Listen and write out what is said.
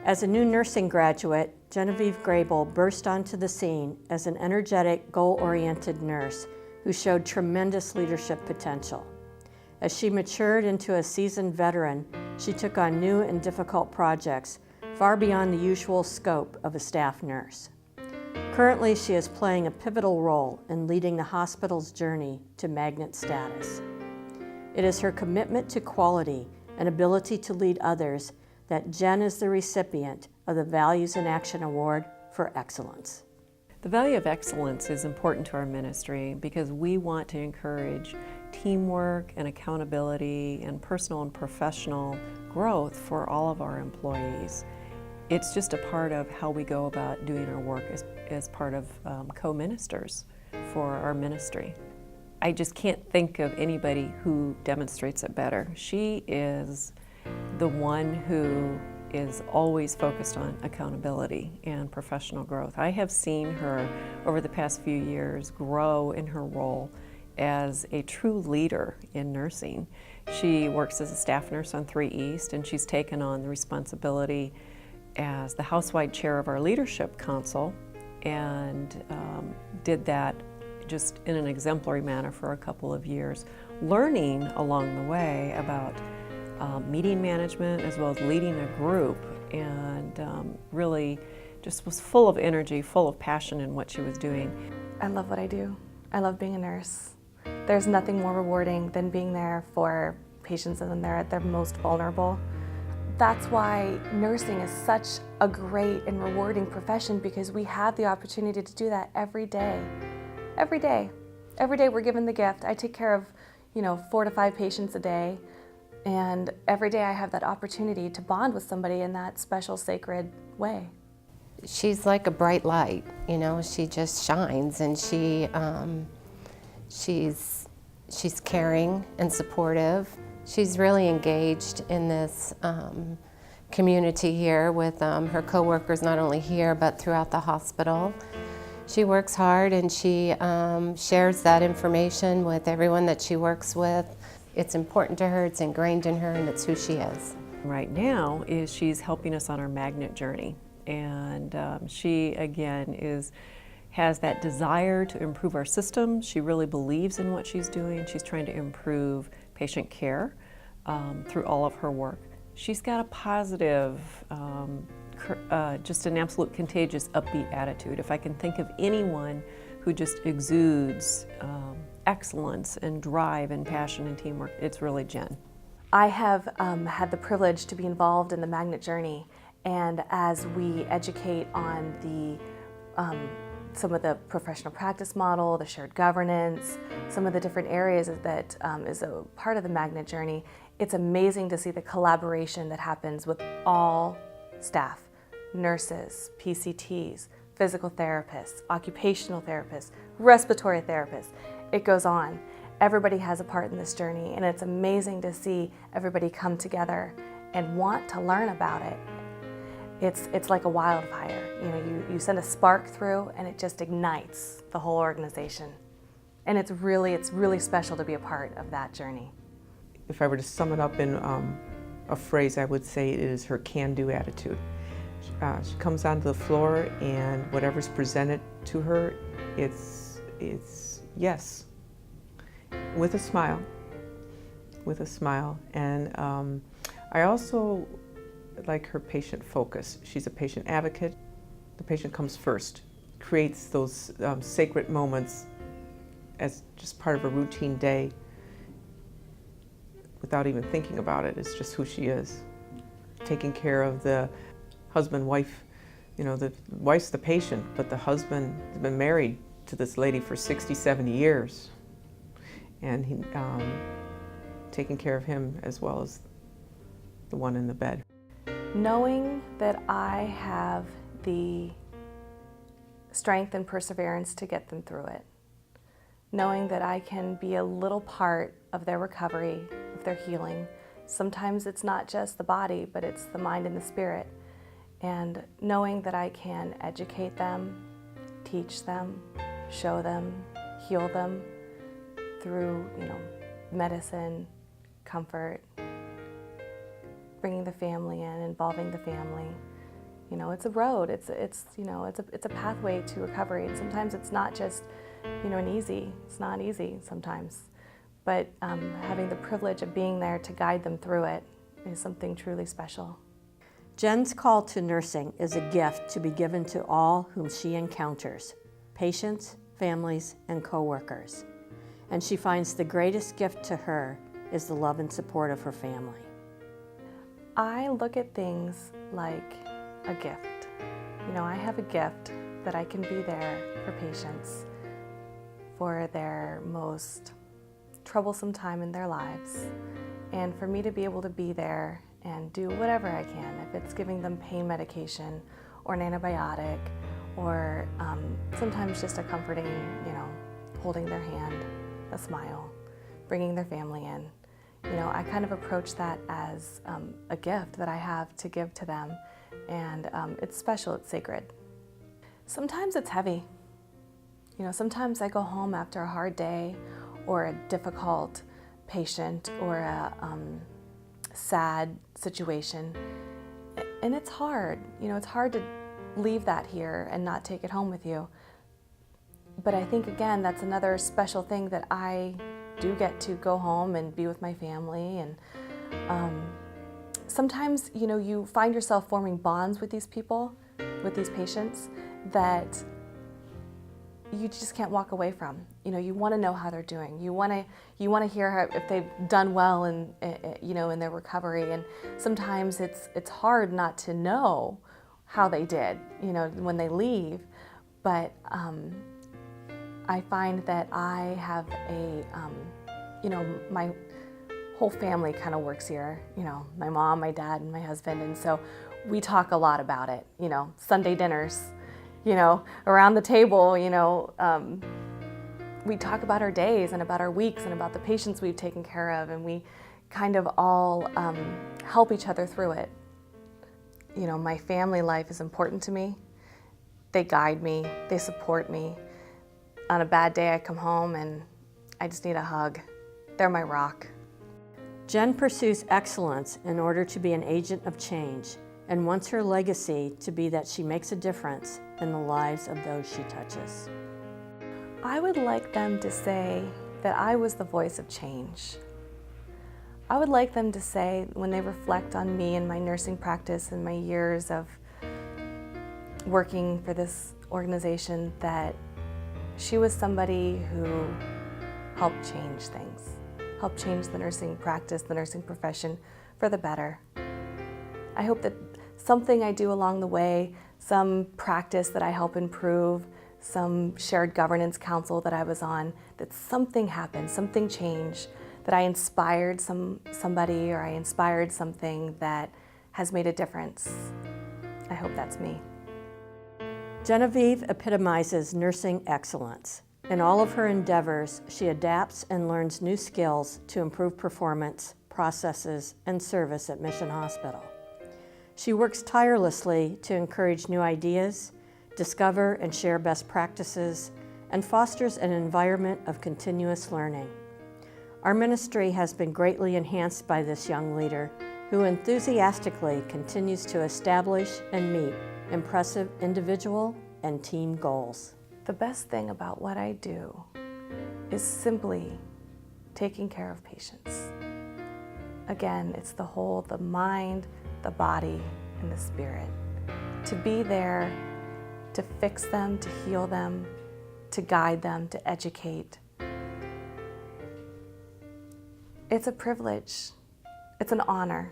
As a new nursing graduate, Genevieve Grable burst onto the scene as an energetic, goal-oriented nurse who showed tremendous leadership potential. As she matured into a seasoned veteran, she took on new and difficult projects far beyond the usual scope of a staff nurse. Currently, she is playing a pivotal role in leading the hospital's journey to magnet status. It is her commitment to quality and ability to lead others that Jen is the recipient of the Values in Action Award for Excellence. The value of excellence is important to our ministry because we want to encourage teamwork and accountability and personal and professional growth for all of our employees. It's just a part of how we go about doing our work as part of co-ministers for our ministry. I just can't think of anybody who demonstrates it better. She is the one who is always focused on accountability and professional growth. I have seen her over the past few years grow in her role as a true leader in nursing. She works as a staff nurse on 3 East, and she's taken on the responsibility as the house-wide chair of our leadership council, and did that just in an exemplary manner for a couple of years, learning along the way about meeting management as well as leading a group, and really just was full of energy, full of passion in what she was doing. I love what I do. I love being a nurse. There's nothing more rewarding than being there for patients when they're at their most vulnerable. That's why nursing is such a great and rewarding profession, because we have the opportunity to do that every day. Every day. Every day we're given the gift. I take care of, 4 to 5 patients a day. And every day I have that opportunity to bond with somebody in that special, sacred way. She's like a bright light, she just shines, and she's caring and supportive. She's really engaged in this community here with her coworkers, not only here but throughout the hospital. She works hard, and she shares that information with everyone that she works with. It's important to her, it's ingrained in her, and it's who she is. Right now she's helping us on our magnet journey, and she again has that desire to improve our system. She really believes in what she's doing. She's trying to improve patient care through all of her work. She's got a positive, just an absolute contagious, upbeat attitude. If I can think of anyone who just exudes excellence and drive and passion and teamwork, it's really Jen. I have had the privilege to be involved in the magnet journey, and as we educate on some of the professional practice model, the shared governance, some of the different areas that is a part of the magnet journey, it's amazing to see the collaboration that happens with all staff, nurses, PCTs, physical therapists, occupational therapists, respiratory therapists. It goes on. Everybody has a part in this journey, and it's amazing to see everybody come together and want to learn about it. It's like a wildfire. You send a spark through, and it just ignites the whole organization. And it's really special to be a part of that journey. If I were to sum it up in a phrase, I would say it is her can-do attitude. She comes onto the floor, and whatever's presented to her, it's yes, with a smile, And I also like her patient focus. She's a patient advocate. The patient comes first, creates those sacred moments as just part of a routine day without even thinking about it. It's just who she is. Taking care of the husband, wife, the wife's the patient, but the husband has been married to this lady for 60, 70 years. And he, taking care of him as well as the one in the bed. Knowing that I have the strength and perseverance to get them through it. Knowing that I can be a little part of their recovery, of their healing. Sometimes it's not just the body, but it's the mind and the spirit. And knowing that I can educate them, teach them, show them, heal them through, medicine, comfort, bringing the family in, involving the family, You know, it's a road. It's a pathway to recovery. And sometimes it's not just, it's not easy sometimes. But having the privilege of being there to guide them through it is something truly special. Jen's call to nursing is a gift to be given to all whom she encounters, patients, families, and coworkers. And she finds the greatest gift to her is the love and support of her family. I look at things like a gift. I have a gift that I can be there for patients for their most troublesome time in their lives, and for me to be able to be there and do whatever I can, if it's giving them pain medication or an antibiotic, or sometimes just a comforting, holding their hand, a smile, bringing their family in. I kind of approach that as a gift that I have to give to them, and it's special, it's sacred. Sometimes it's heavy. Sometimes I go home after a hard day or a difficult patient or a sad situation, and it's hard. It's hard to leave that here and not take it home with you. But I think, again, that's another special thing, that I do get to go home and be with my family. And sometimes, you find yourself forming bonds with these people, with these patients, that you just can't walk away from. You want to know how they're doing. You want to hear if they've done well in their recovery. And sometimes it's hard not to know how they did, when they leave. But I find that I have my whole family kind of works here. My mom, my dad, and my husband, and so we talk a lot about it. Sunday dinners. Around the table, we talk about our days and about our weeks and about the patients we've taken care of, and we kind of all help each other through it. My family life is important to me. They guide me, they support me. On a bad day, I come home and I just need a hug. They're my rock. Jen pursues excellence in order to be an agent of change, and wants her legacy to be that she makes a difference in the lives of those she touches. I would like them to say that I was the voice of change. I would like them to say, when they reflect on me and my nursing practice and my years of working for this organization, that she was somebody who helped change things, helped change the nursing practice, the nursing profession for the better. I hope that something I do along the way, some practice that I help improve, some shared governance council that I was on, that something happened, something changed, that I inspired somebody, or I inspired something that has made a difference. I hope that's me. Genevieve epitomizes nursing excellence. In all of her endeavors, she adapts and learns new skills to improve performance, processes, and service at Mission Hospital. She works tirelessly to encourage new ideas, discover and share best practices, and fosters an environment of continuous learning. Our ministry has been greatly enhanced by this young leader, who enthusiastically continues to establish and meet impressive individual and team goals. The best thing about what I do is simply taking care of patients. Again, it's the whole, the mind, the body, and the spirit. To be there, to fix them, to heal them, to guide them, to educate. It's a privilege. It's an honor.